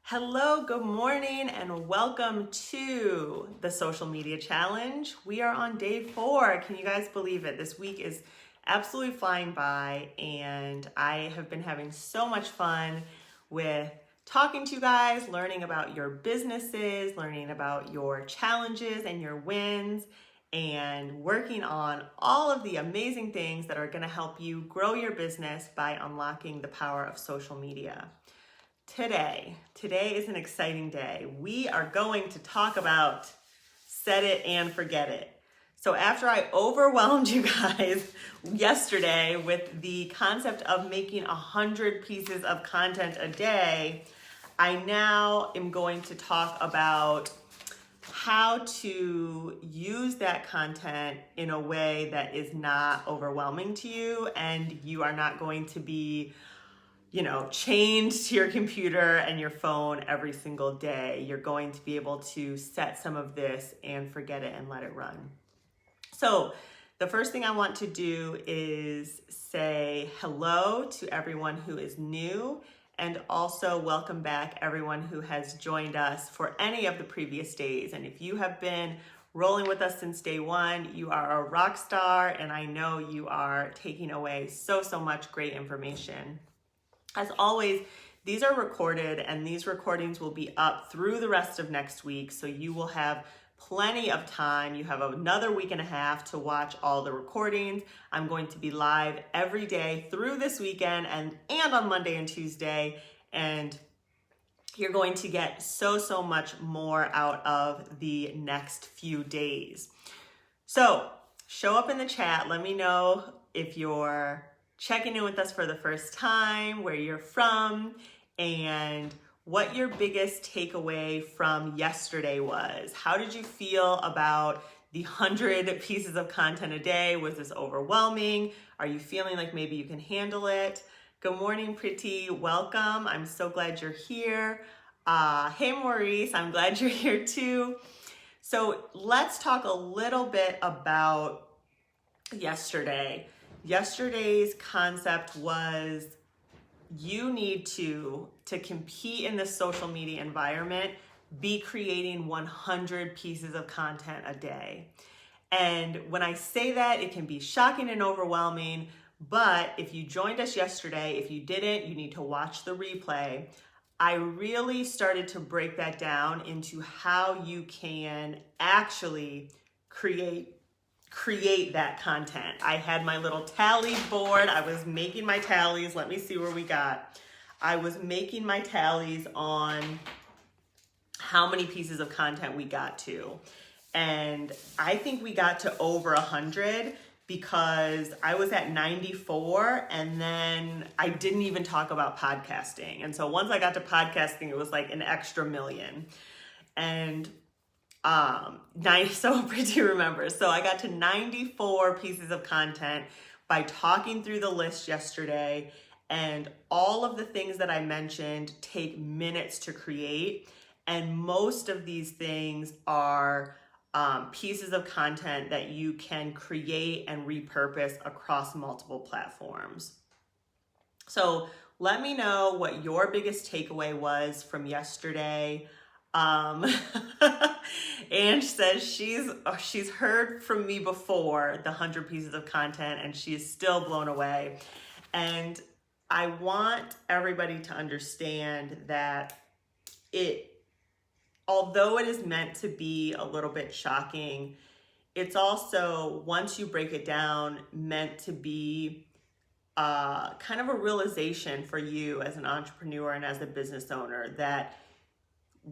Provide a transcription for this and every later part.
Hello, good morning, and welcome to the Social Media Challenge. We are on day 4. Can you guys believe it? This week is absolutely flying by, and I have been having so much fun with talking to you guys, learning about your businesses, learning about your challenges and your wins, and working on all of the amazing things that are going to help you grow your business by unlocking the power of social media. Today is an exciting day. We are going to talk about set it and forget it. So after I overwhelmed you guys yesterday with the concept of making 100 pieces of content a day, I now am going to talk about how to use that content in a way that is not overwhelming to you, and you are not going to be chained to your computer and your phone every single day. You're going to be able to set some of this and forget it and let it run. So the first thing I want to do is say hello to everyone who is new, and also welcome back everyone who has joined us for any of the previous days. And if you have been rolling with us since day 1, you are a rock star, and I know you are taking away so much great information. As always, these are recorded, and these recordings will be up through the rest of next week, so you will have plenty of time. You have another week and a half to watch all the recordings. I'm going to be live every day through this weekend and on Monday and Tuesday, and you're going to get so much more out of the next few days. So show up in the chat. Let me know if you're checking in with us for the first time, where you're from, and what your biggest takeaway from yesterday was. How did you feel about the 100 pieces of content a day? Was this overwhelming? Are you feeling like maybe you can handle it? Good morning, Pretty. Welcome. I'm so glad you're here. Hey, Maurice. I'm glad you're here too. So let's talk a little bit about yesterday. Yesterday's concept was you need to compete in this social media environment, be creating 100 pieces of content a day. And when I say that, it can be shocking and overwhelming, but if you joined us yesterday, if you didn't, you need to watch the replay. I really started to break that down into how you can actually create that content. I had my little tally board. I was making my tallies. Let me see where we got. I was making my tallies on how many pieces of content we got to. And I think we got to over 100 because I was at 94, and then I didn't even talk about podcasting. And so once I got to podcasting, it was like an extra million. And so Pretty remembers. So I got to 94 pieces of content by talking through the list yesterday, and all of the things that I mentioned take minutes to create. And most of these things are pieces of content that you can create and repurpose across multiple platforms. So let me know what your biggest takeaway was from yesterday. Ange says she's heard from me before the 100 pieces of content, and she is still blown away. And I want everybody to understand that although it is meant to be a little bit shocking, it's also, once you break it down, meant to be kind of a realization for you as an entrepreneur and as a business owner that,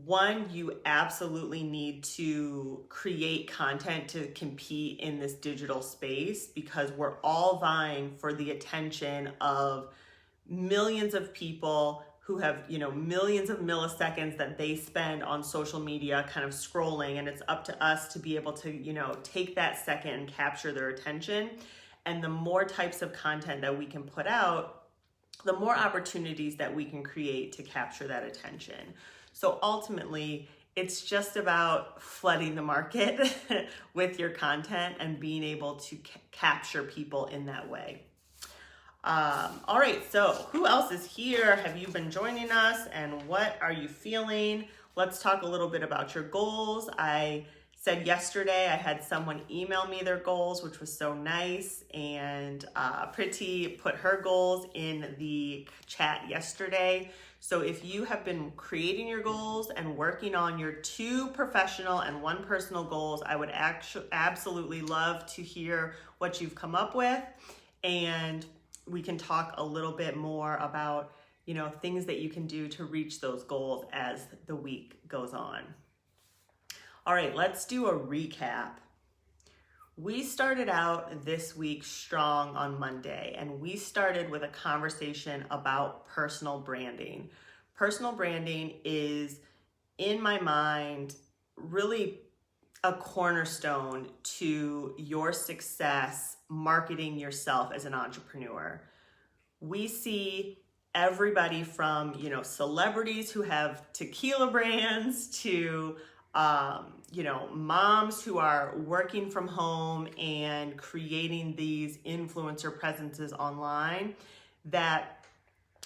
one, you absolutely need to create content to compete in this digital space, because we're all vying for the attention of millions of people who have, millions of milliseconds that they spend on social media kind of scrolling, and it's up to us to be able to, take that second and capture their attention. And the more types of content that we can put out, the more opportunities that we can create to capture that attention. So ultimately, it's just about flooding the market with your content and being able to capture people in that way. All right, so who else is here? Have you been joining us, and what are you feeling? Let's talk a little bit about your goals. I said yesterday I had someone email me their goals, which was so nice, and Priti put her goals in the chat yesterday. So if you have been creating your goals and working on your 2 professional and 1 personal goals, I would absolutely love to hear what you've come up with, and we can talk a little bit more about, things that you can do to reach those goals as the week goes on. All right, let's do a recap. We started out this week strong on Monday, and we started with a conversation about personal branding. Personal branding is, in my mind, really a cornerstone to your success marketing yourself as an entrepreneur. We see everybody from, celebrities who have tequila brands to moms who are working from home and creating these influencer presences online, that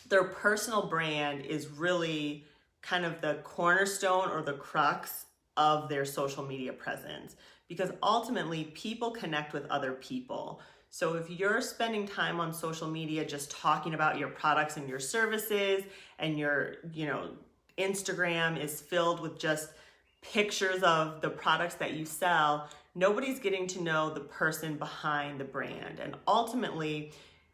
their personal brand is really kind of the cornerstone or the crux of their social media presence, because ultimately people connect with other people. So if you're spending time on social media just talking about your products and your services, and your, Instagram is filled with just pictures of the products that you sell, nobody's getting to know the person behind the brand. And ultimately,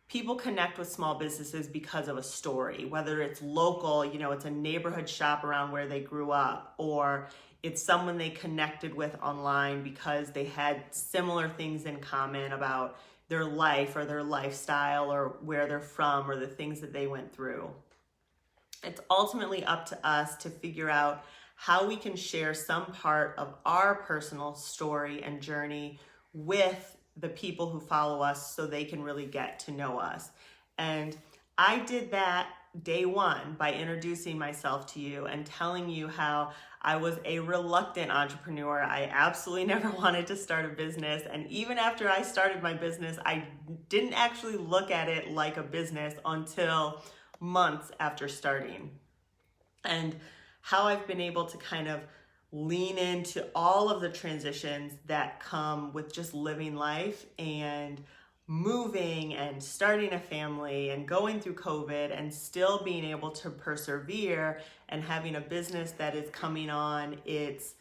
people connect with small businesses because of a story, whether it's local, it's a neighborhood shop around where they grew up, or it's someone they connected with online because they had similar things in common about their life or their lifestyle or where they're from or the things that they went through. It's ultimately up to us to figure out how we can share some part of our personal story and journey with the people who follow us so they can really get to know us. And I did that day 1 by introducing myself to you and telling you how I was a reluctant entrepreneur. I absolutely never wanted to start a business. And even after I started my business, I didn't actually look at it like a business until months after starting. And how I've been able to kind of lean into all of the transitions that come with just living life and moving and starting a family and going through COVID and still being able to persevere and having a business that is coming on its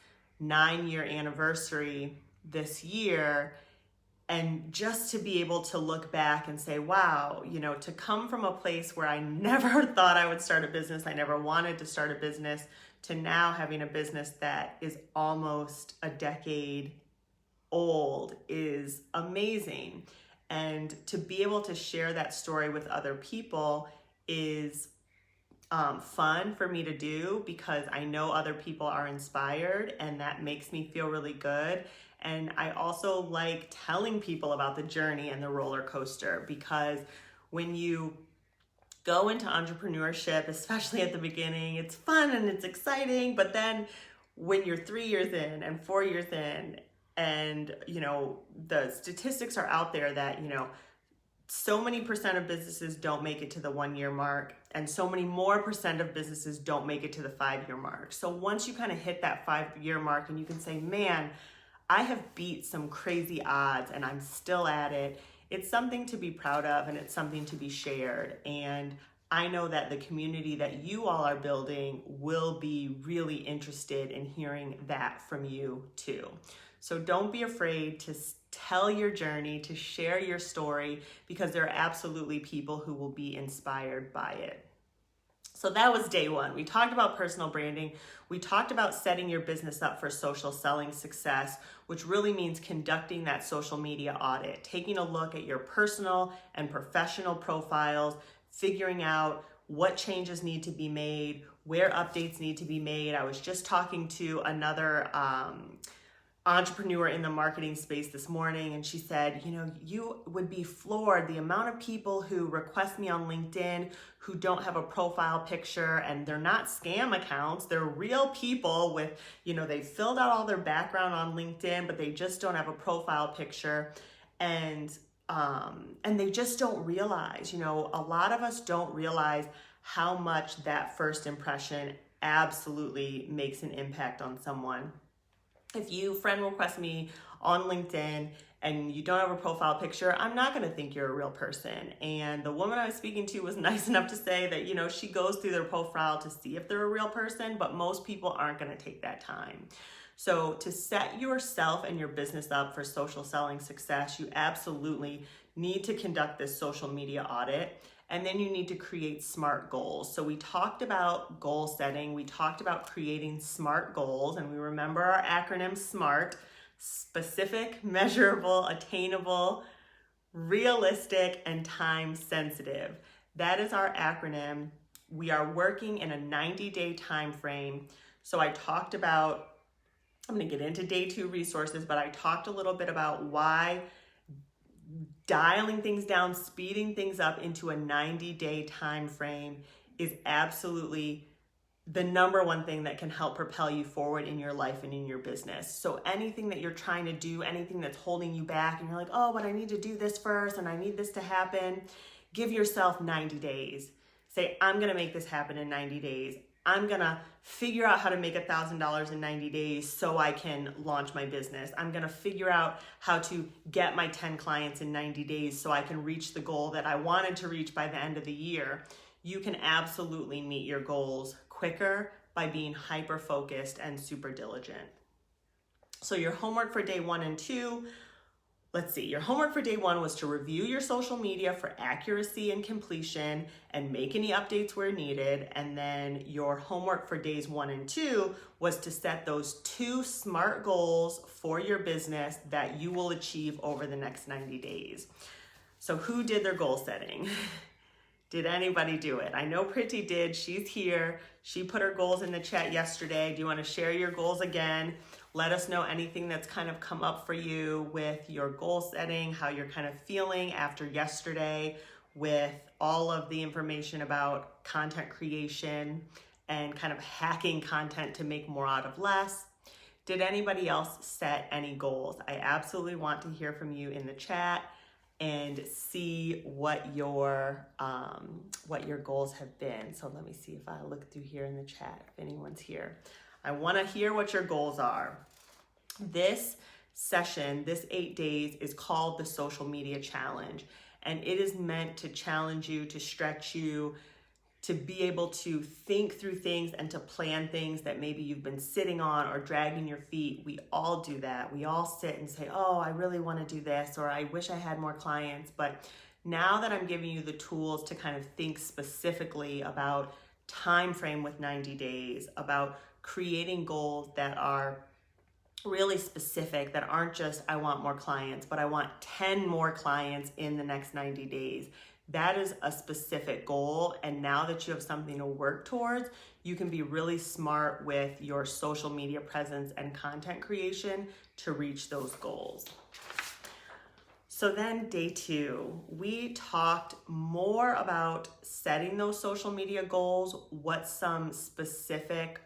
9-year anniversary this year. And just to be able to look back and say, wow, to come from a place where I never thought I would start a business, I never wanted to start a business, to now having a business that is almost a decade old is amazing. And to be able to share that story with other people is fun for me to do, because I know other people are inspired, and that makes me feel really good. And I also like telling people about the journey and the roller coaster, because when you go into entrepreneurship, especially at the beginning, it's fun and it's exciting. But then when you're 3 years in and 4 years in, and the statistics are out there that so many percent of businesses don't make it to the 1-year mark, and so many more percent of businesses don't make it to the 5-year mark. So once you kind of hit that 5-year mark and you can say, man, I have beat some crazy odds and I'm still at it, it's something to be proud of, and it's something to be shared. And I know that the community that you all are building will be really interested in hearing that from you too. So don't be afraid to tell your journey, to share your story, because there are absolutely people who will be inspired by it. So that was day 1. We talked about personal branding. We talked about setting your business up for social selling success, which really means conducting that social media audit, taking a look at your personal and professional profiles, figuring out what changes need to be made, where updates need to be made. I was just talking to another entrepreneur in the marketing space this morning, and she said, you would be floored the amount of people who request me on LinkedIn who don't have a profile picture, and they're not scam accounts. They're real people with, they filled out all their background on LinkedIn, but they just don't have a profile picture. And and they just don't realize, a lot of us don't realize how much that first impression absolutely makes an impact on someone. If you friend request me on LinkedIn and you don't have a profile picture, I'm not going to think you're a real person. And the woman I was speaking to was nice enough to say that, she goes through their profile to see if they're a real person, but most people aren't going to take that time. So to set yourself and your business up for social selling success, you absolutely need to conduct this social media audit. And then you need to create SMART goals. So we talked about goal setting. We talked about creating SMART goals. And we remember our acronym SMART: specific, measurable, attainable, realistic, and time sensitive. That is our acronym. We are working in a 90-day time frame. So I talked about, I'm going to get into day 2 resources, but I talked a little bit about why dialing things down, speeding things up into a 90-day time frame is absolutely the number one thing that can help propel you forward in your life and in your business. So anything that you're trying to do, anything that's holding you back, and you're like, oh, but I need to do this first and I need this to happen, give yourself 90 days. Say, I'm going to make this happen in 90 days. I'm going to figure out how to make $1,000 in 90 days so I can launch my business. I'm going to figure out how to get my 10 clients in 90 days so I can reach the goal that I wanted to reach by the end of the year. You can absolutely meet your goals quicker by being hyper-focused and super diligent. So your homework for day 1 and 2, your homework for day 1 was to review your social media for accuracy and completion and make any updates where needed. And then your homework for days 1 and 2 was to set those 2 SMART goals for your business that you will achieve over the next 90 days. So who did their goal setting? Did anybody do it? I know Pretty did. She's here. She put her goals in the chat yesterday. Do you want to share your goals again? Let us know anything that's kind of come up for you with your goal setting, how you're kind of feeling after yesterday with all of the information about content creation and kind of hacking content to make more out of less. Did anybody else set any goals? I absolutely want to hear from you in the chat and see what your goals have been. So let me see if I look through here in the chat, if anyone's here. I want to hear what your goals are. This session, this 8 days, is called the Social Media Challenge, and it is meant to challenge you, to stretch you, to be able to think through things and to plan things that maybe you've been sitting on or dragging your feet. We all do that. We all sit and say, oh, I really want to do this, or I wish I had more clients. But now that I'm giving you the tools to kind of think specifically about time frame with 90 days, about creating goals that are really specific, that aren't just, I want more clients, but I want 10 more clients in the next 90 days. That is a specific goal. And now that you have something to work towards, you can be really smart with your social media presence and content creation to reach those goals. So then day 2, we talked more about setting those social media goals, what some specific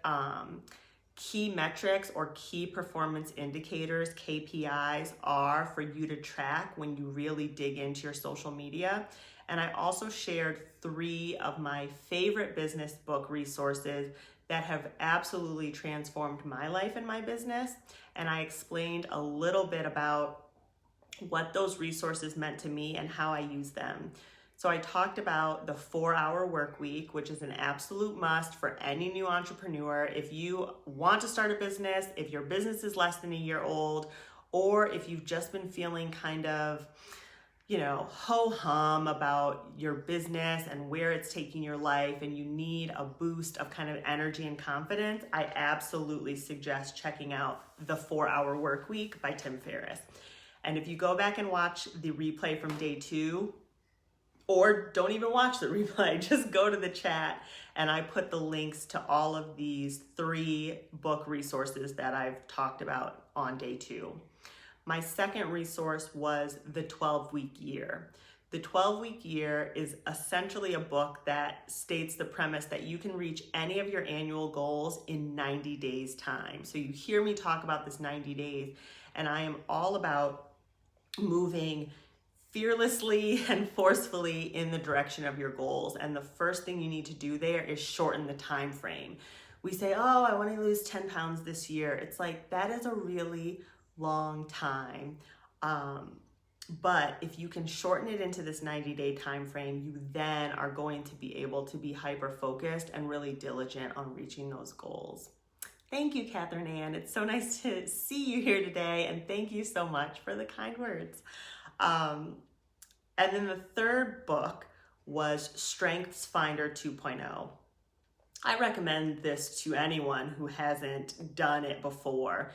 key metrics or key performance indicators, KPIs, are for you to track when you really dig into your social media. And I also shared 3 of my favorite business book resources that have absolutely transformed my life and my business. And I explained a little bit about what those resources meant to me and how I use them. So I talked about the 4-hour work week, which is an absolute must for any new entrepreneur. If you want to start a business, if your business is less than a year old, or if you've just been feeling kind of, ho-hum about your business and where it's taking your life, and you need a boost of kind of energy and confidence, I absolutely suggest checking out the 4-hour work week by Tim Ferriss. And if you go back and watch the replay from day 2, or don't even watch the replay, just go to the chat and I put the links to all of these 3 book resources that I've talked about on day 2. My second resource was the 12-week year. The 12-week year is essentially a book that states the premise that you can reach any of your annual goals in 90 days time. So you hear me talk about this 90 days, and I am all about moving fearlessly and forcefully in the direction of your goals. And the first thing you need to do there is shorten the time frame. We say, oh, I want to lose 10 pounds this year. It's like, that is a really long time. But if you can shorten it into this 90-day time frame, you then are going to be able to be hyper-focused and really diligent on reaching those goals. Thank you, Catherine Ann. It's so nice to see you here today, and thank you so much for the kind words. And then the third book was Strengths Finder 2.0. I recommend this to anyone who hasn't done it before.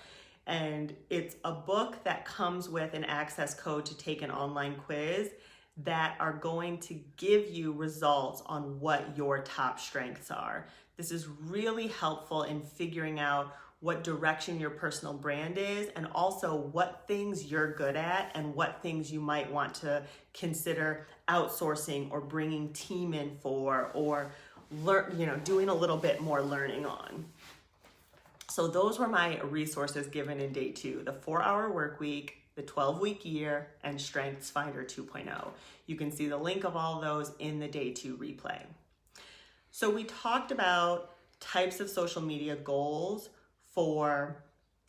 And it's a book that comes with an access code to take an online quiz that are going to give you results on what your top strengths are. This is really helpful in figuring out what direction your personal brand is, and also what things you're good at and what things you might want to consider outsourcing or bringing team in for, or doing a little bit more learning on. So those were my resources given in day 2, the 4-hour work week, the 12-week year, and Strengths Finder 2.0. You can see the link of all those in the day 2 replay. So we talked about types of social media goals for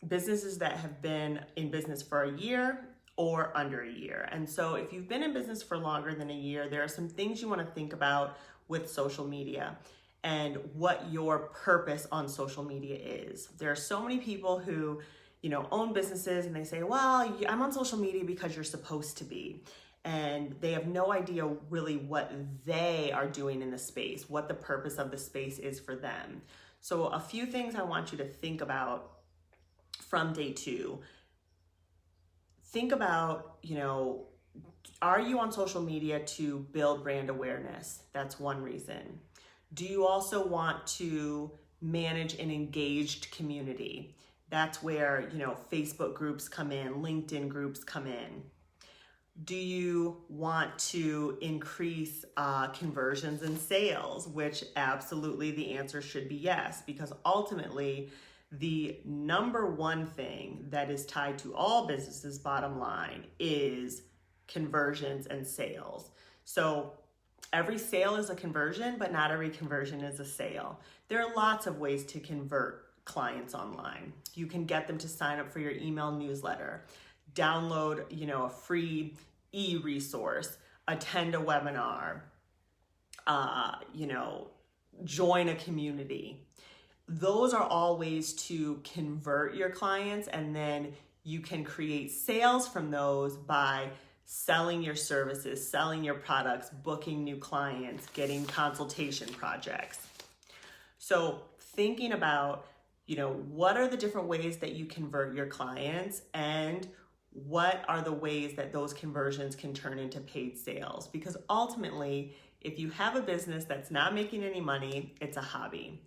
businesses that have been in business for a year or under a year. And so if you've been in business for longer than a year, there are some things you want to think about with social media and what your purpose on social media is. There are so many people who, own businesses, and they say, well, I'm on social media because you're supposed to be. And they have no idea really what they are doing in the space, what the purpose of the space is for them. So a few things I want you to think about from day 2. Think about, are you on social media to build brand awareness? That's one reason. Do you also want to manage an engaged community? That's where, Facebook groups come in, LinkedIn groups come in. Do you want to increase conversions and sales? Which absolutely the answer should be yes, because ultimately the number one thing that is tied to all businesses' bottom line is conversions and sales. So every sale is a conversion, but not every conversion is a sale. There are lots of ways to convert clients online. You can get them to sign up for your email newsletter, download, a free e-resource, attend a webinar, join a community. Those are all ways to convert your clients, and then you can create sales from those by selling your services, selling your products, booking new clients, getting consultation projects. So thinking about, what are the different ways that you convert your clients, and what are the ways that those conversions can turn into paid sales? Because ultimately, if you have a business that's not making any money, it's a hobby.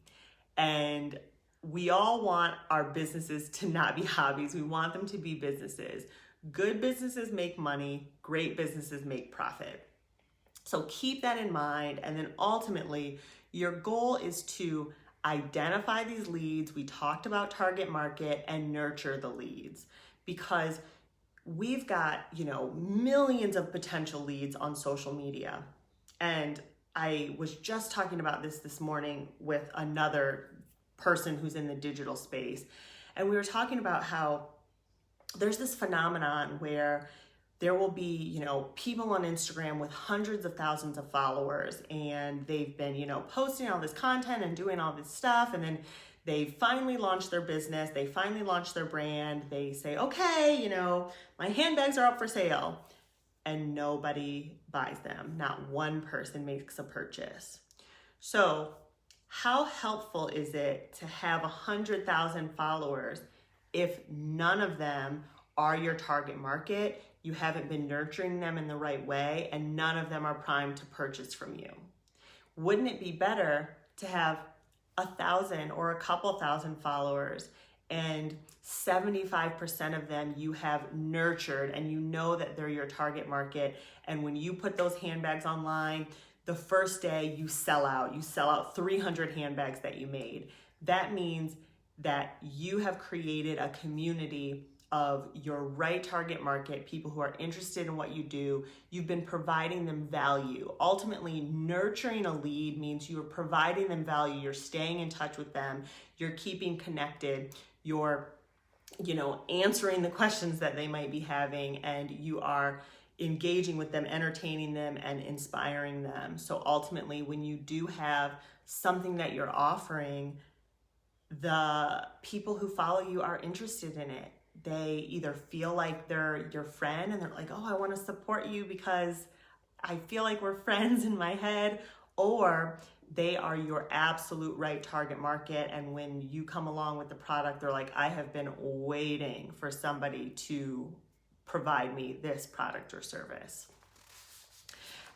And we all want our businesses to not be hobbies. We want them to be businesses. Good businesses make money, great businesses make profit. So keep that in mind. And then ultimately, your goal is to identify these leads. We talked about target market, and nurture the leads, because we've got, millions of potential leads on social media. And I was just talking about this morning with another person who's in the digital space. And we were talking about how there's this phenomenon where there will be, people on Instagram with hundreds of thousands of followers, and they've been, posting all this content and doing all this stuff. And then they finally launch their business. They finally launch their brand. They say, okay, my handbags are up for sale, and nobody buys them. Not one person makes a purchase. So how helpful is it to have 100,000 followers if none of them are your target market, you haven't been nurturing them in the right way, and none of them are primed to purchase from you? Wouldn't it be better to have 1,000 or a couple thousand followers, and 75% of them you have nurtured, and you know that they're your target market, and when you put those handbags online, the first day you sell out 300 handbags that you made. That means that you have created a community of your right target market, people who are interested in what you do. You've been providing them value. Ultimately, nurturing a lead means you're providing them value. You're staying in touch with them. You're keeping connected. You're, answering the questions that they might be having, and you are engaging with them, entertaining them, and inspiring them. So ultimately, when you do have something that you're offering, the people who follow you are interested in it. They either feel like they're your friend and they're like, oh, I want to support you because I feel like we're friends in my head, or they are your absolute right target market. And when you come along with the product, they're like, I have been waiting for somebody to provide me this product or service.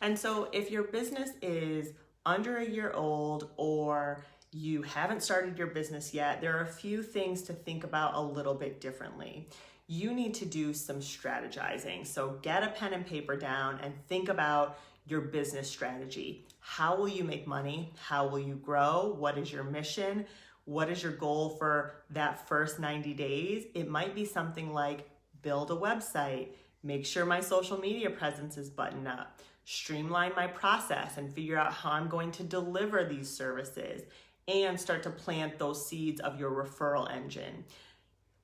And so if your business is under a year old, or you haven't started your business yet, there are a few things to think about a little bit differently. You need to do some strategizing. So get a pen and paper down and think about your business strategy. How will you make money? How will you grow? What is your mission? What is your goal for that first 90 days? It might be something like build a website, make sure my social media presence is buttoned up, streamline my process and figure out how I'm going to deliver these services, and start to plant those seeds of your referral engine.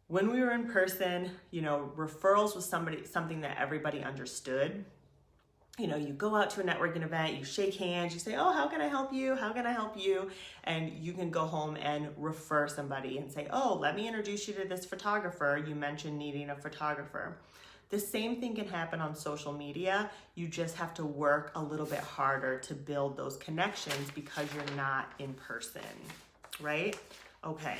When we were in person, referrals was something that everybody understood. You go out to a networking event, you shake hands, you say, oh, how can I help you? How can I help you? And you can go home and refer somebody and say, oh, let me introduce you to this photographer. You mentioned needing a photographer. The same thing can happen on social media. You just have to work a little bit harder to build those connections because you're not in person, right? Okay.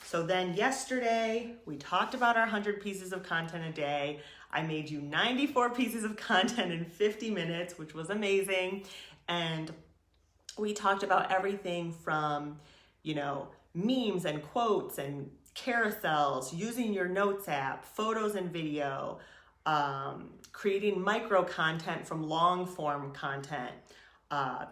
So then yesterday, we talked about our 100 pieces of content a day. I made you 94 pieces of content in 50 minutes, which was amazing. And we talked about everything from, memes and quotes and carousels, using your notes app, photos and video, creating micro content from long form content,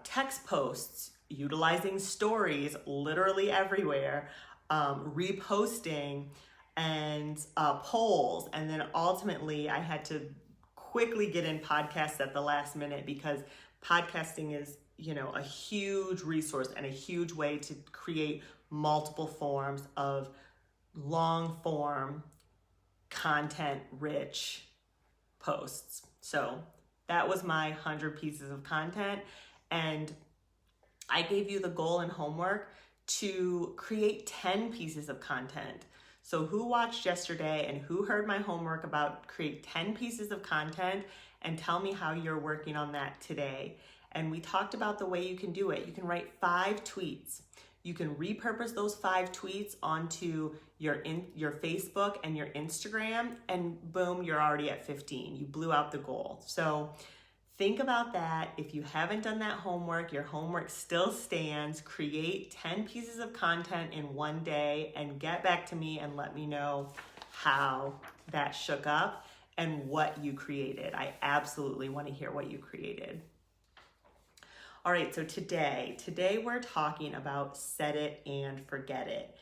text posts, utilizing stories literally everywhere, reposting, and polls. And then ultimately I had to quickly get in podcasts at the last minute because podcasting is, a huge resource and a huge way to create multiple forms of long form content rich posts. So that was my 100 pieces of content. And I gave you the goal and homework to create 10 pieces of content. So who watched yesterday and who heard my homework about create 10 pieces of content, and tell me how you're working on that today. And we talked about the way you can do it. You can write 5 tweets. You can repurpose those 5 tweets onto your Facebook and your Instagram, and boom, you're already at 15. You blew out the goal. So think about that. If you haven't done that homework, your homework still stands. Create 10 pieces of content in one day and get back to me and let me know how that shook up and what you created. I absolutely want to hear what you created. All right, so today we're talking about set it and forget it.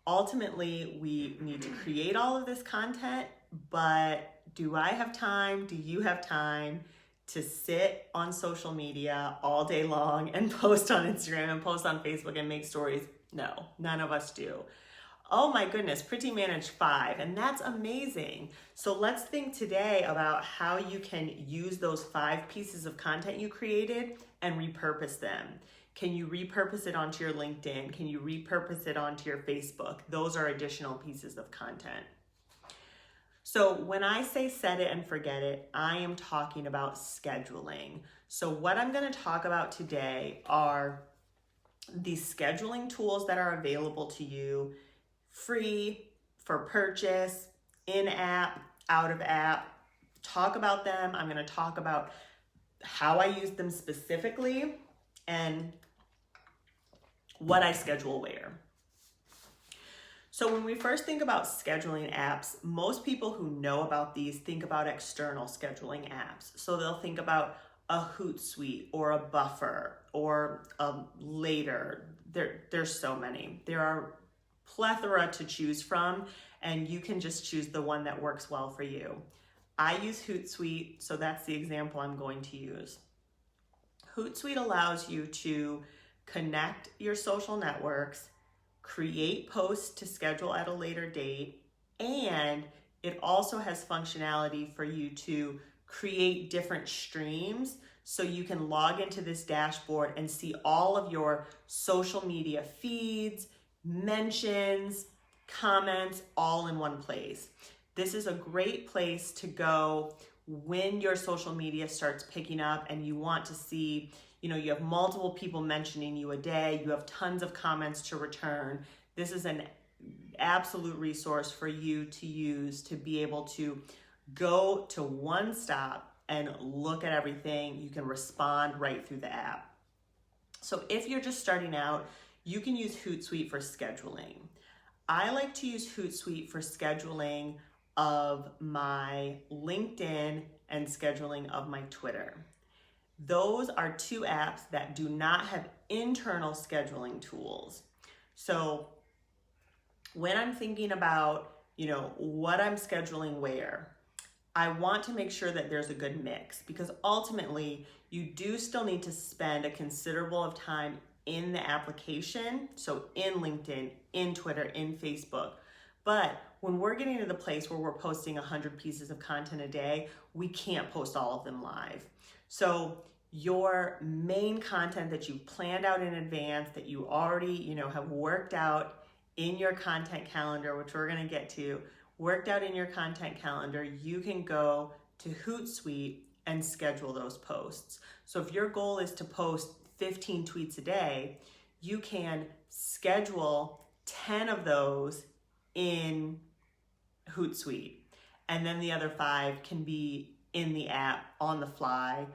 Ultimately, we need to create all of this content, but do I have time? Do you have time to sit on social media all day long and post on Instagram and post on Facebook and make stories? No, none of us do. Oh my goodness, Pretty managed 5, and that's amazing. So let's think today about how you can use those 5 pieces of content you created and repurpose them. Can you repurpose it onto your LinkedIn? Can you repurpose it onto your Facebook? Those are additional pieces of content. So when I say set it and forget it, I am talking about scheduling. So what I'm going to talk about today are the scheduling tools that are available to you, free, for purchase, in-app, out-of-app. Talk about them. I'm going to talk about how I use them specifically and what I schedule where. So when we first think about scheduling apps, most people who know about these think about external scheduling apps. So they'll think about a Hootsuite or a Buffer or a Later. There's so many. There are plethora to choose from, and you can just choose the one that works well for you. I use Hootsuite, so that's the example I'm going to use. Hootsuite allows you to connect your social networks, create posts to schedule at a later date, and it also has functionality for you to create different streams so you can log into this dashboard and see all of your social media feeds, mentions, comments, all in one place. This is a great place to go when your social media starts picking up and you want to see, you have multiple people mentioning you a day, you have tons of comments to return. This is an absolute resource for you to use to be able to go to one stop and look at everything. You can respond right through the app. So if you're just starting out, you can use Hootsuite for scheduling. I like to use Hootsuite for scheduling of my LinkedIn and scheduling of my Twitter. Those are two apps that do not have internal scheduling tools. So when I'm thinking about, what I'm scheduling where, I want to make sure that there's a good mix, because ultimately you do still need to spend a considerable of time in the application. So in LinkedIn, in Twitter, in Facebook. But when we're getting to the place where we're posting 100 pieces of content a day, we can't post all of them live. So your main content that you've planned out in advance, that you already, have worked out in your content calendar, which we're going to get to, worked out in your content calendar, you can go to Hootsuite and schedule those posts. So if your goal is to post 15 tweets a day, you can schedule 10 of those in Hootsuite, and then the other 5 can be in the app on the fly.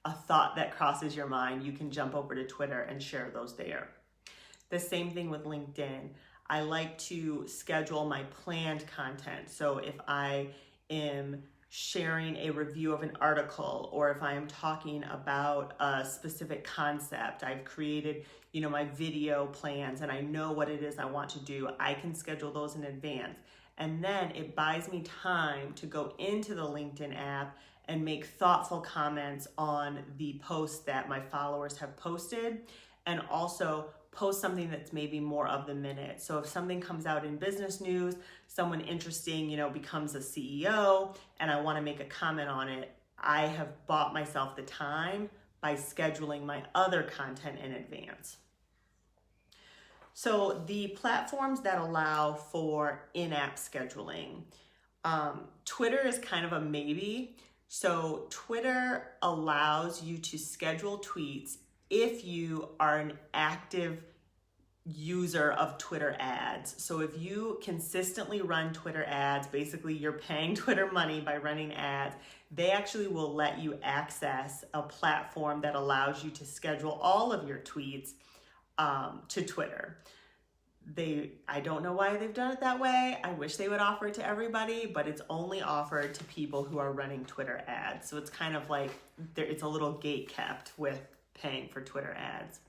A thought that crosses your mind, you can jump over to Twitter and share those there. The same thing with LinkedIn. I like to schedule my planned content. So if I am sharing a review of an article, or if I am talking about a specific concept, I've created, my video plans and I know what it is I want to do, I can schedule those in advance. And then it buys me time to go into the LinkedIn app and make thoughtful comments on the posts that my followers have posted, and also post something that's maybe more of the minute. So if something comes out in business news, someone interesting, becomes a CEO, and I want to make a comment on it, I have bought myself the time by scheduling my other content in advance. So the platforms that allow for in-app scheduling, Twitter is kind of a maybe. So Twitter allows you to schedule tweets if you are an active user of Twitter ads. So if you consistently run Twitter ads, basically you're paying Twitter money by running ads, they actually will let you access a platform that allows you to schedule all of your tweets to Twitter. I don't know why they've done it that way. I wish they would offer it to everybody, but it's only offered to people who are running Twitter ads. So it's kind of like it's a little gate kept with paying for Twitter ads.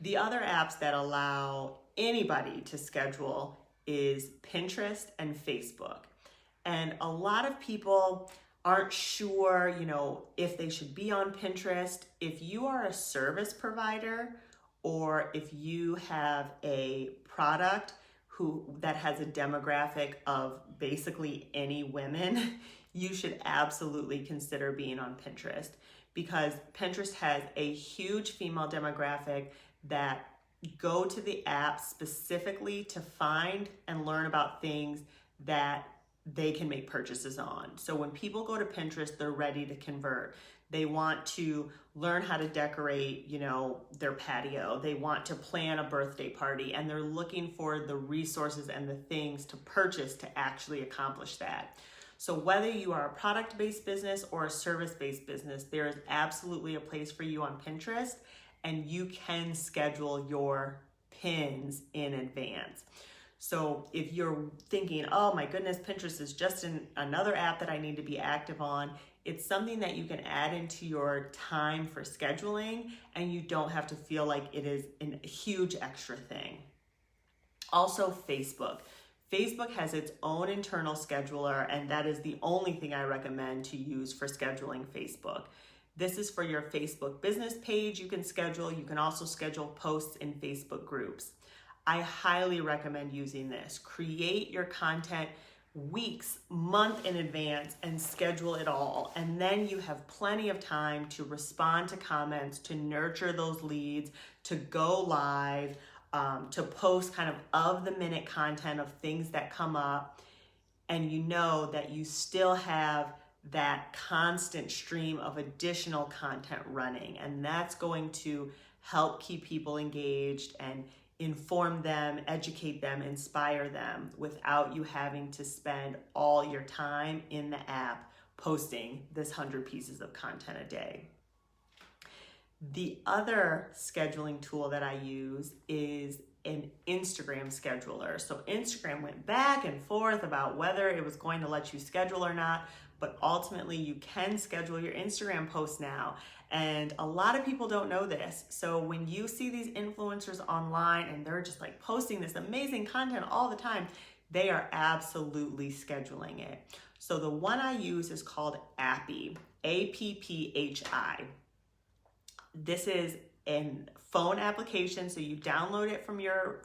The other apps that allow anybody to schedule is Pinterest and Facebook. And a lot of people aren't sure, if they should be on Pinterest. If you are a service provider, or if you have a product that has a demographic of basically any women, you should absolutely consider being on Pinterest, because Pinterest has a huge female demographic that go to the app specifically to find and learn about things that they can make purchases on. So when people go to Pinterest, they're ready to convert. They want to learn how to decorate, their patio. They want to plan a birthday party, and they're looking for the resources and the things to purchase to actually accomplish that. So whether you are a product-based business or a service-based business, there is absolutely a place for you on Pinterest, and you can schedule your pins in advance. So if you're thinking, oh my goodness, Pinterest is just another app that I need to be active on, it's something that you can add into your time for scheduling, and you don't have to feel like it is a huge extra thing. Also, Facebook. Facebook has its own internal scheduler, and that is the only thing I recommend to use for scheduling Facebook. This is for your Facebook business page. You can schedule. You can also schedule posts in Facebook groups. I highly recommend using this. Create your content weeks, month in advance and schedule it all. And then you have plenty of time to respond to comments, to nurture those leads, to go live, to post kind of the minute content of things that come up. And you know that you still have that constant stream of additional content running. And that's going to help keep people engaged and inform them, educate them, inspire them without you having to spend all your time in the app posting this 100 pieces of content a day. The other scheduling tool that I use is an Instagram scheduler. So Instagram went back and forth about whether it was going to let you schedule or not, but ultimately you can schedule your Instagram posts now. And a lot of people don't know this. So when you see these influencers online and they're just like posting this amazing content all the time, they are absolutely scheduling it. So the one I use is called Appy, A-P-P-H-I. This is a phone application, so you download it from your,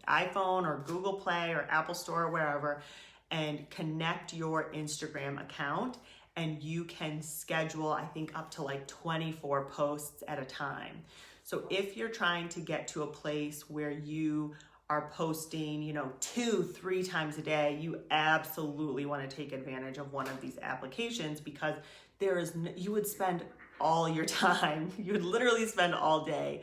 iPhone or Google Play or Apple Store or wherever, and connect your Instagram account, and you can schedule, I think, up to like 24 posts at a time. So if you're trying to get to a place where you are posting, 2-3 times a day, you absolutely want to take advantage of one of these applications, because you would spend all your time, you would literally spend all day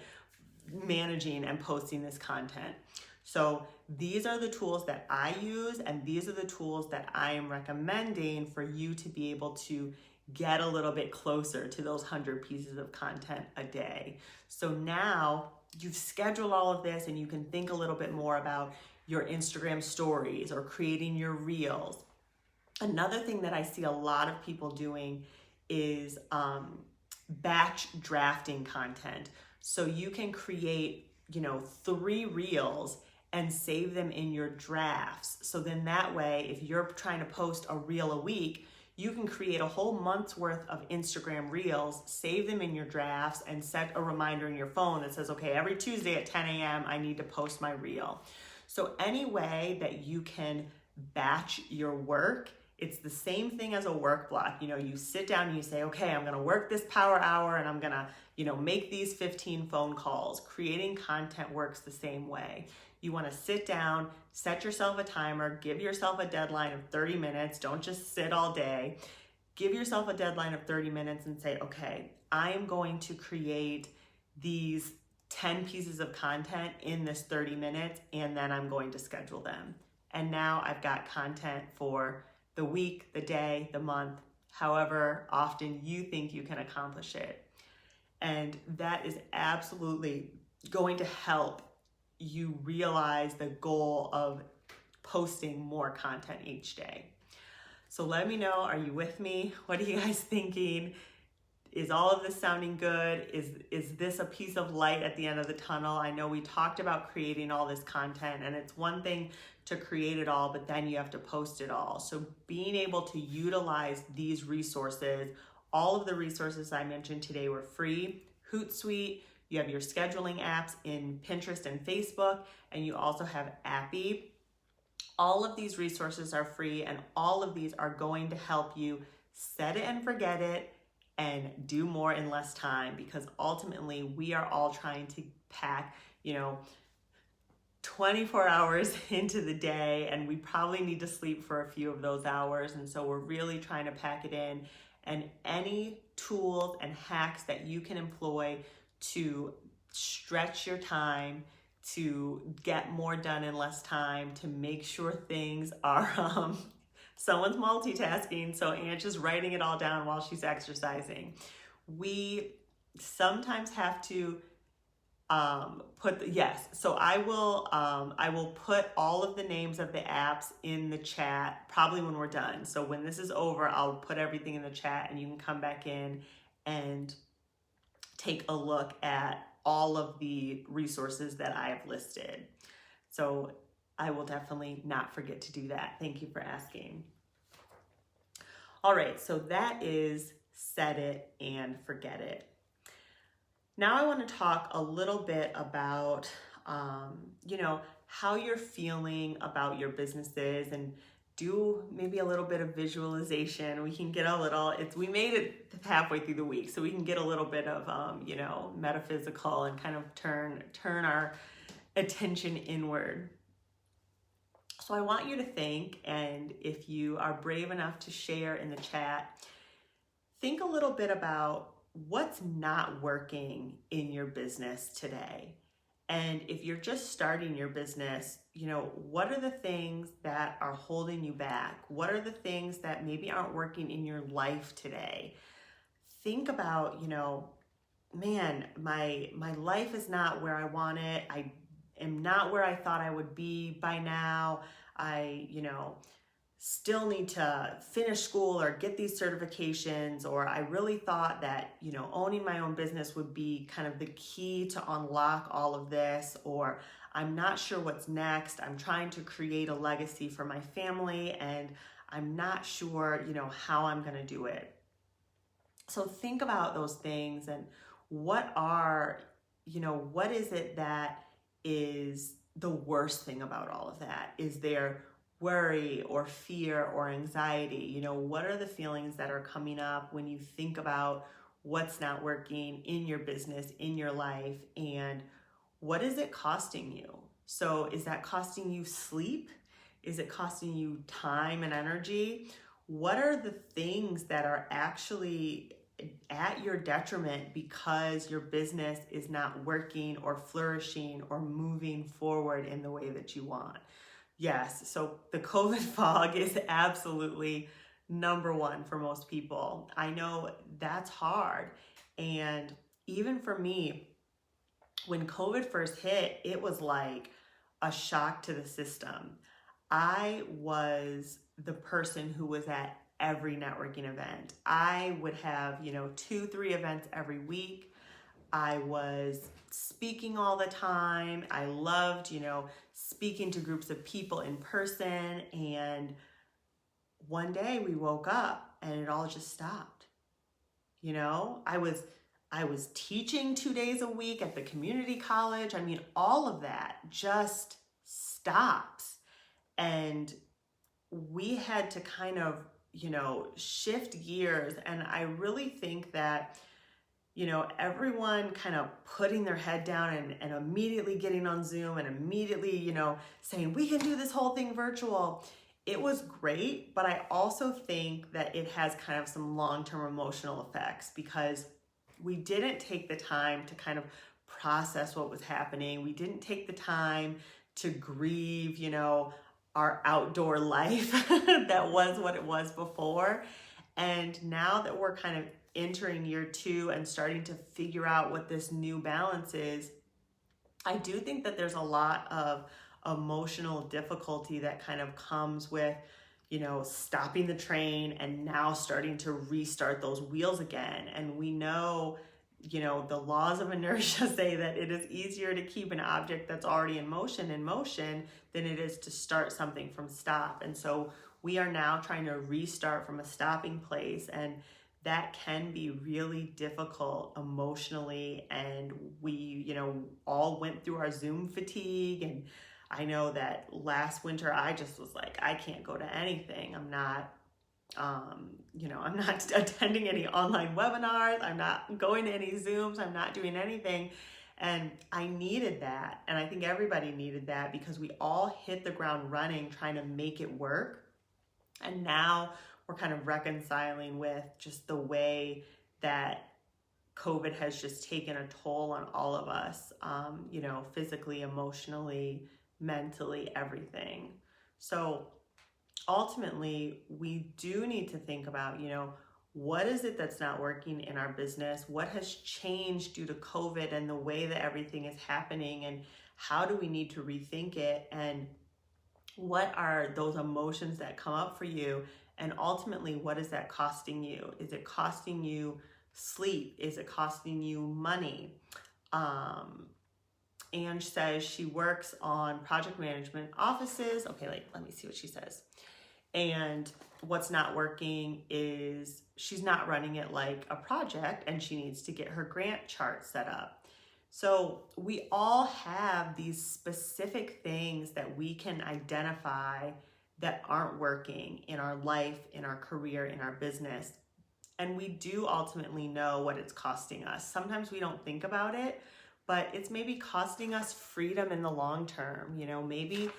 managing and posting this content. So these are the tools that I use, and these are the tools that I am recommending for you to be able to get a little bit closer to those 100 pieces of content a day. So now you've scheduled all of this, and you can think a little bit more about your Instagram stories or creating your reels. Another thing that I see a lot of people doing is batch drafting content. So you can create, 3 reels and save them in your drafts. So then that way, if you're trying to post a reel a week, you can create a whole month's worth of Instagram reels, save them in your drafts, and set a reminder in your phone that says, okay, every Tuesday at 10 a.m., I need to post my reel. So any way that you can batch your work, it's the same thing as a work block. You sit down and you say, okay, I'm gonna work this power hour and I'm gonna, make these 15 phone calls. Creating content works the same way. You wanna sit down, set yourself a timer, give yourself a deadline of 30 minutes. Don't just sit all day. Give yourself a deadline of 30 minutes and say, okay, I am going to create these 10 pieces of content in this 30 minutes, and then I'm going to schedule them. And now I've got content for the week, the day, the month, however often you think you can accomplish it. And that is absolutely going to help you realize the goal of posting more content each day. So let me know, are you with me? What are you guys thinking? Is all of this sounding good? Is this a piece of light at the end of the tunnel? I know we talked about creating all this content, and it's one thing to create it all, but then you have to post it all. So being able to utilize these resources, all of the resources I mentioned today were free. Hootsuite, you have your scheduling apps in Pinterest and Facebook, and you also have Appy. All of these resources are free, and all of these are going to help you set it and forget it and do more in less time, because ultimately we are all trying to pack, 24 hours into the day, and we probably need to sleep for a few of those hours. And so we're really trying to pack it in, and any tools and hacks that you can employ to stretch your time, to get more done in less time, to make sure things are, someone's multitasking, so Ange is writing it all down while she's exercising. We sometimes have to so I will put all of the names of the apps in the chat probably when we're done. So when this is over, I'll put everything in the chat, and you can come back in and take a look at all of the resources that I have listed. So I will definitely not forget to do that. Thank you for asking. All right, so that is set it and forget it. Now I want to talk a little bit about, how you're feeling about your businesses, and do maybe a little bit of visualization. We can get we made it halfway through the week, so we can get a little bit of, metaphysical and kind of turn our attention inward. So I want you to think, and if you are brave enough to share in the chat, think a little bit about what's not working in your business today. And if you're just starting your business, what are the things that are holding you back? What are the things that maybe aren't working in your life today? Think about, man, my life is not where I want it. I am not where I thought I would be by now. I, still need to finish school or get these certifications, or I really thought that, owning my own business would be kind of the key to unlock all of this, or I'm not sure what's next. I'm trying to create a legacy for my family and I'm not sure, how I'm going to do it. So think about those things, and what is it that is the worst thing about all of that? Is there worry or fear or anxiety? What are the feelings that are coming up when you think about what's not working in your business, in your life, and what is it costing you? So is that costing you sleep? Is it costing you time and energy? What are the things that are actually at your detriment because your business is not working or flourishing or moving forward in the way that you want? Yes, so the COVID fog is absolutely number one for most people. I know that's hard. And even for me, when COVID first hit, it was like a shock to the system. I was the person who was at every networking event. I would have, 2-3 events every week. I was speaking all the time. I loved, speaking to groups of people in person. And one day we woke up and it all just stopped. I was teaching 2 days a week at the community college. I mean, all of that just stops. And we had to kind of, shift gears. And I really think that, everyone kind of putting their head down and immediately getting on Zoom and immediately, saying, we can do this whole thing virtual. It was great, but I also think that it has kind of some long-term emotional effects, because we didn't take the time to kind of process what was happening. We didn't take the time to grieve, our outdoor life that was what it was before. And now that we're kind of entering year 2 and starting to figure out what this new balance is, I do think that there's a lot of emotional difficulty that kind of comes with, stopping the train and now starting to restart those wheels again. And we know, the laws of inertia say that it is easier to keep an object that's already in motion than it is to start something from stop. And so we are now trying to restart from a stopping place, and that can be really difficult emotionally. And we, all went through our Zoom fatigue. And I know that last winter, I just was like, I can't go to anything. I'm not attending any online webinars. I'm not going to any Zooms. I'm not doing anything. And I needed that. And I think everybody needed that, because we all hit the ground running trying to make it work. And now we're kind of reconciling with just the way that COVID has just taken a toll on all of us, physically, emotionally, mentally, everything. So ultimately, we do need to think about, what is it that's not working in our business? What has changed due to COVID and the way that everything is happening? And how do we need to rethink it? And what are those emotions that come up for you? And ultimately, what is that costing you? Is it costing you sleep? Is it costing you money? Ange says she works on project management offices. Okay, let me see what she says. And what's not working is she's not running it like a project, and she needs to get her grant chart set up. So we all have these specific things that we can identify that aren't working in our life, in our career, in our business. And we do ultimately know what it's costing us. Sometimes we don't think about it, but it's maybe costing us freedom in the long term. You know, maybe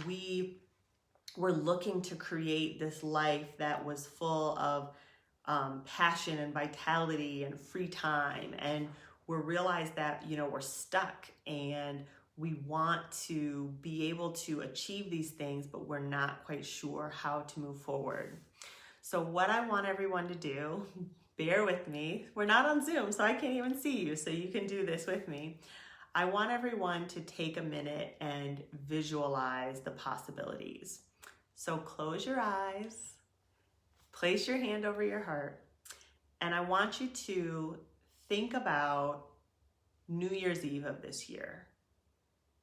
we were looking to create this life that was full of passion and vitality and free time. And we realize that, you know, we're stuck and we want to be able to achieve these things, but we're not quite sure how to move forward. So what I want everyone to do, bear with me. We're not on Zoom, so I can't even see you, so you can do this with me. I want everyone to take a minute and visualize the possibilities. So close your eyes, place your hand over your heart, and I want you to think about New Year's Eve of this year.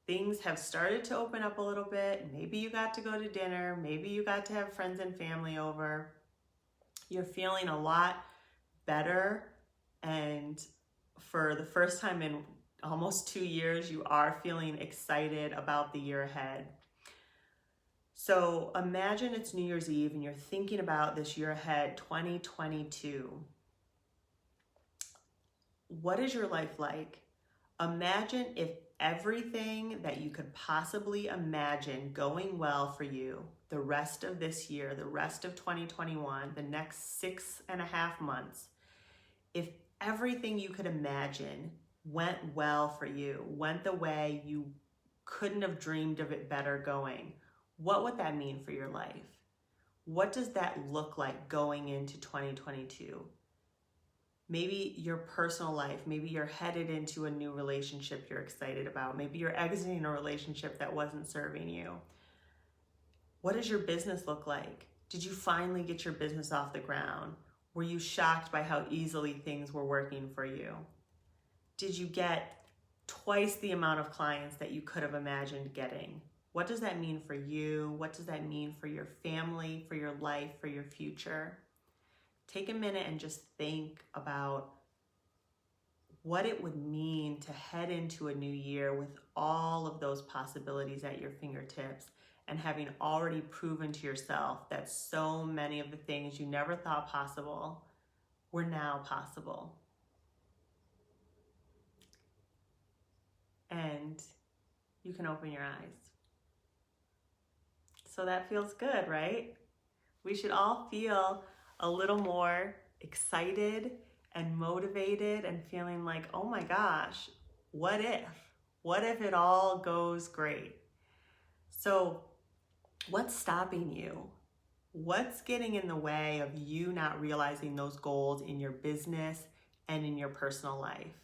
Things have started to open up a little bit. Maybe you got to go to dinner. Maybe you got to have friends and family over. You're feeling a lot better, and for the first time in almost 2 years, you are feeling excited about the year ahead. So imagine it's New Year's Eve and you're thinking about this year ahead, 2022. What is your life like? Imagine if everything that you could possibly imagine going well for you the rest of this year, the rest of 2021, the next 6.5 months, if everything you could imagine went well for you, went the way you couldn't have dreamed of it better going, what would that mean for your life? What does that look like going into 2022? Maybe your personal life, maybe you're headed into a new relationship you're excited about. Maybe you're exiting a relationship that wasn't serving you. What does your business look like? Did you finally get your business off the ground? Were you shocked by how easily things were working for you? Did you get twice the amount of clients that you could have imagined getting? What does that mean for you? What does that mean for your family, for your life, for your future? Take a minute and just think about what it would mean to head into a new year with all of those possibilities at your fingertips and having already proven to yourself that so many of the things you never thought possible were now possible. And you can open your eyes. So that feels good, right? We should all feel a little more excited and motivated and feeling like, oh my gosh, what if? What if it all goes great? So what's stopping you? What's getting in the way of you not realizing those goals in your business and in your personal life?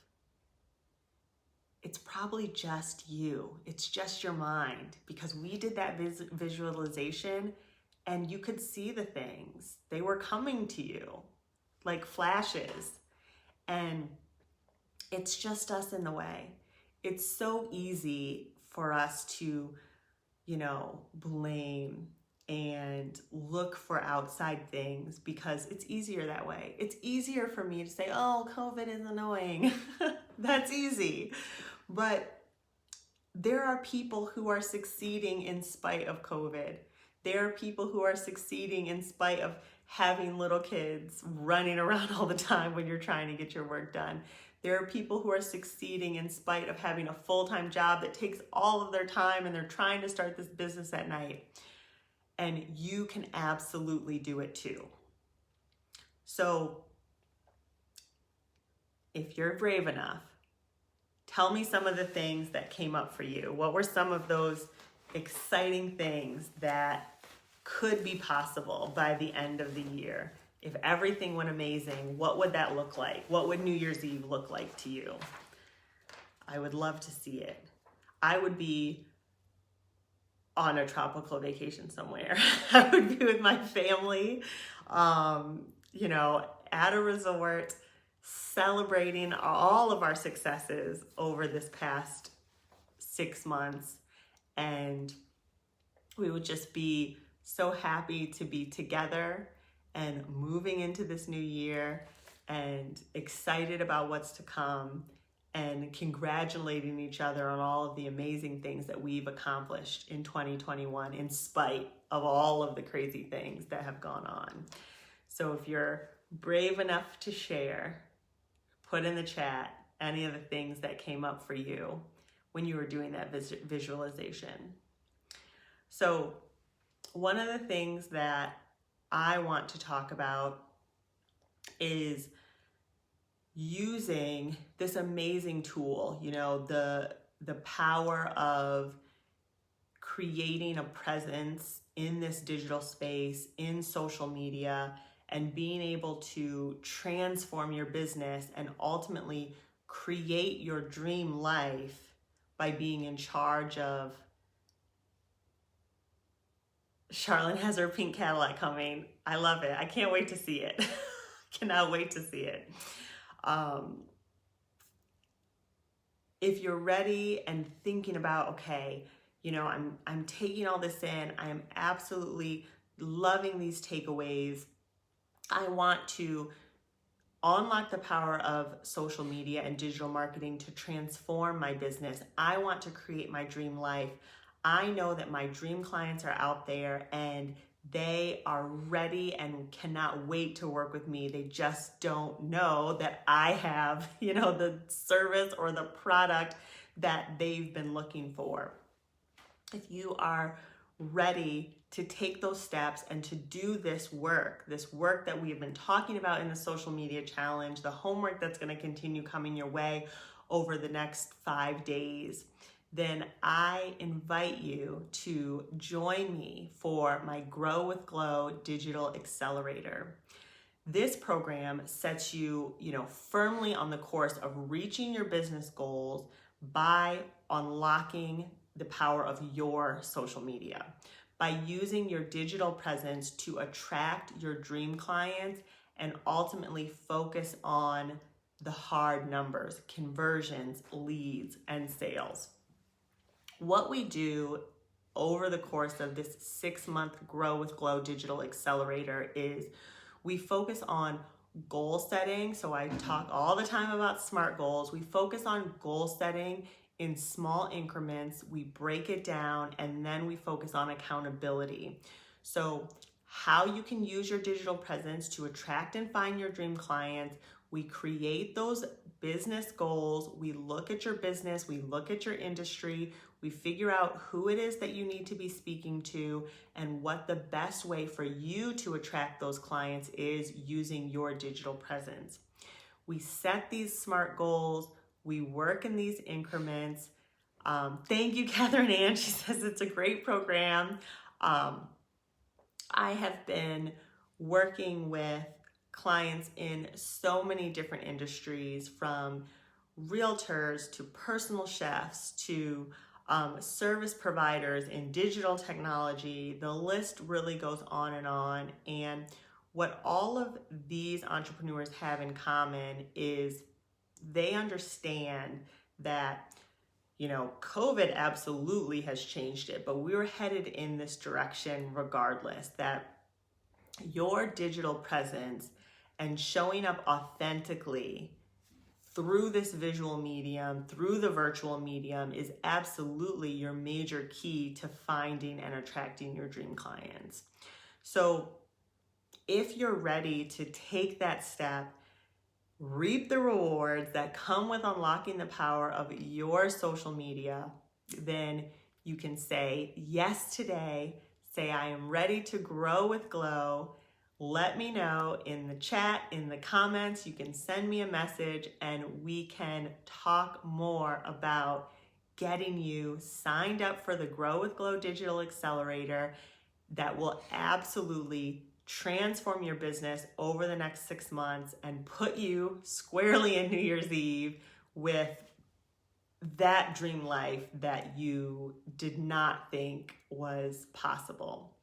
It's probably just you. It's just your mind, because we did that visualization and you could see the things. They were coming to you like flashes, and it's just us in the way. It's so easy for us to, blame and look for outside things because it's easier that way. It's easier for me to say, oh, COVID is annoying. That's easy. But there are people who are succeeding in spite of COVID. There are people who are succeeding in spite of having little kids running around all the time when you're trying to get your work done. There are people who are succeeding in spite of having a full-time job that takes all of their time and they're trying to start this business at night. And you can absolutely do it too. So if you're brave enough, tell me some of the things that came up for you. What were some of those exciting things that could be possible by the end of the year? If everything went amazing, what would that look like? What would New Year's Eve look like to you? I would love to see it. I would be on a tropical vacation somewhere. I would be with my family, at a resort, celebrating all of our successes over this past 6 months, and we would just be so happy to be together and moving into this new year and excited about what's to come and congratulating each other on all of the amazing things that we've accomplished in 2021 in spite of all of the crazy things that have gone on. So if you're brave enough to share, put in the chat any of the things that came up for you when you were doing that visualization. So one of the things that I want to talk about is using this amazing tool, the power of creating a presence in this digital space, in social media, and being able to transform your business and ultimately create your dream life by being in charge of. Charlene has her pink Cadillac coming. I love it. I can't wait to see it. Cannot wait to see it. If you're ready and thinking about, okay, I'm taking all this in. I am absolutely loving these takeaways. I want to unlock the power of social media and digital marketing to transform my business. I want to create my dream life. I know that my dream clients are out there and they are ready and cannot wait to work with me. They just don't know that I have, the service or the product that they've been looking for. If you are ready to take those steps and to do this work that we have been talking about in the social media challenge, the homework that's going to continue coming your way over the next 5 days, then I invite you to join me for my Grow with Glow Digital Accelerator. This program sets you, firmly on the course of reaching your business goals by unlocking the power of your social media, by using your digital presence to attract your dream clients and ultimately focus on the hard numbers, conversions, leads, and sales. What we do over the course of this 6-month Grow with Glow Digital Accelerator is we focus on goal setting. So I talk all the time about SMART goals. We focus on goal setting in small increments. We break it down, and then we focus on accountability. So how you can use your digital presence to attract and find your dream clients. We create those business goals. We look at your business. We look at your industry. We figure out who it is that you need to be speaking to and what the best way for you to attract those clients is using your digital presence. We set these SMART goals. We work in these increments. Thank you, Catherine Ann. She says it's a great program. I have been working with clients in so many different industries, from realtors to personal chefs to service providers in digital technology. The list really goes on and on. And what all of these entrepreneurs have in common is they understand that, COVID absolutely has changed it, but we're headed in this direction regardless, that your digital presence and showing up authentically through this visual medium, through the virtual medium, is absolutely your major key to finding and attracting your dream clients. So if you're ready to take that step, reap the rewards that come with unlocking the power of your social media, then you can say yes today. Say, I am ready to grow with Glow. Let me know in the chat, in the comments. You can send me a message and we can talk more about getting you signed up for the Grow with Glow Digital Accelerator that will absolutely transform your business over the next 6 months and put you squarely in New Year's Eve with that dream life that you did not think was possible.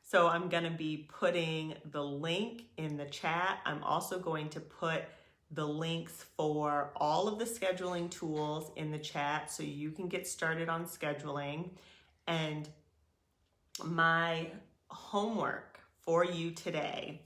So I'm going to be putting the link in the chat. I'm also going to put the links for all of the scheduling tools in the chat so you can get started on scheduling. And my homework for you today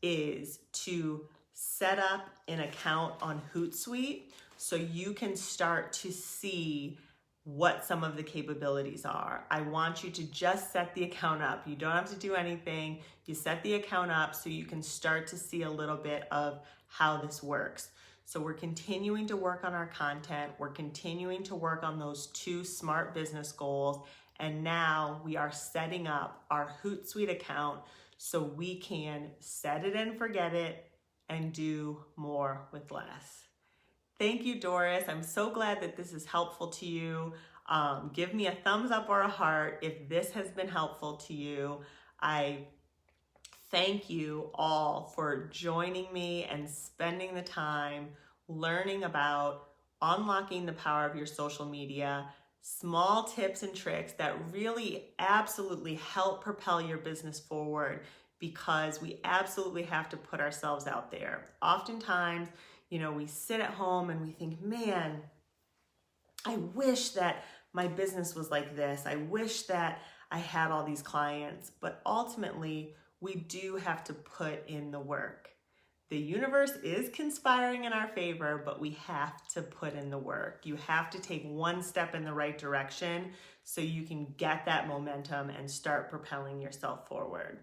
is to set up an account on Hootsuite so you can start to see what some of the capabilities are. I want you to just set the account up. You don't have to do anything. You set the account up so you can start to see a little bit of how this works. So we're continuing to work on our content. We're continuing to work on those 2 SMART business goals. And now we are setting up our Hootsuite account so we can set it and forget it and do more with less. Thank you, Doris. I'm so glad that this is helpful to you. Give me a thumbs up or a heart if this has been helpful to you. I thank you all for joining me and spending the time learning about unlocking the power of your social media, small tips and tricks that really absolutely help propel your business forward, because we absolutely have to put ourselves out there. Oftentimes, we sit at home and we think, man, I wish that my business was like this. I wish that I had all these clients. But ultimately, we do have to put in the work. The universe is conspiring in our favor, but we have to put in the work. You have to take one step in the right direction so you can get that momentum and start propelling yourself forward.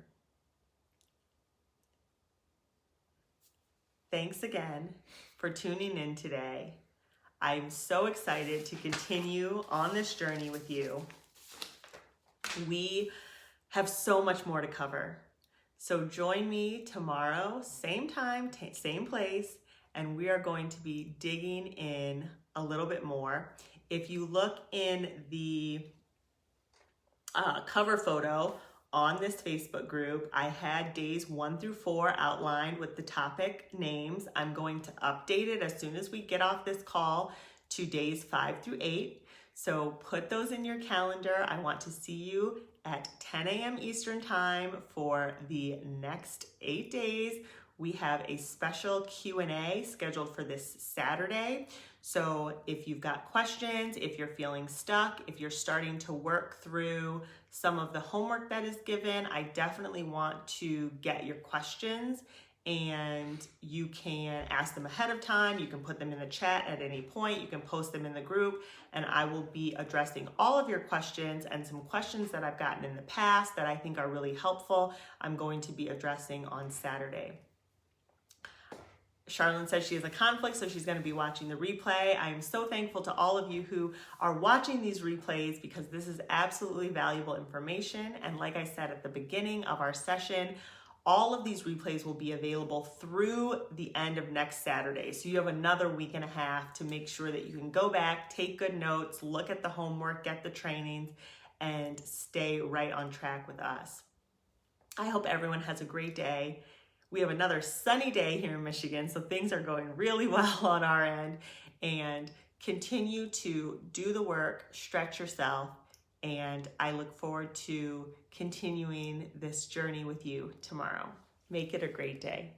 Thanks again for tuning in today. I'm so excited to continue on this journey with you. We have so much more to cover. So join me tomorrow, same time, same place, and we are going to be digging in a little bit more. If you look in the cover photo on this Facebook group, I had days 1 through 4 outlined with the topic names. I'm going to update it as soon as we get off this call to days 5 through 8. So put those in your calendar. I want to see you at 10 a.m. Eastern time for the next 8 days. We have a special Q&A scheduled for this Saturday. So if you've got questions, if you're feeling stuck, if you're starting to work through some of the homework that is given, I definitely want to get your questions, and you can ask them ahead of time. You can put them in the chat at any point. You can post them in the group, and I will be addressing all of your questions, and some questions that I've gotten in the past that I think are really helpful, I'm going to be addressing on Saturday. Charlene says she has a conflict, so she's going to be watching the replay. I am so thankful to all of you who are watching these replays, because this is absolutely valuable information. And like I said at the beginning of our session, all of these replays will be available through the end of next Saturday. So you have another week and a half to make sure that you can go back, take good notes, look at the homework, get the trainings, and stay right on track with us. I hope everyone has a great day. We have another sunny day here in Michigan, so things are going really well on our end. And continue to do the work, stretch yourself, and I look forward to continuing this journey with you tomorrow. Make it a great day.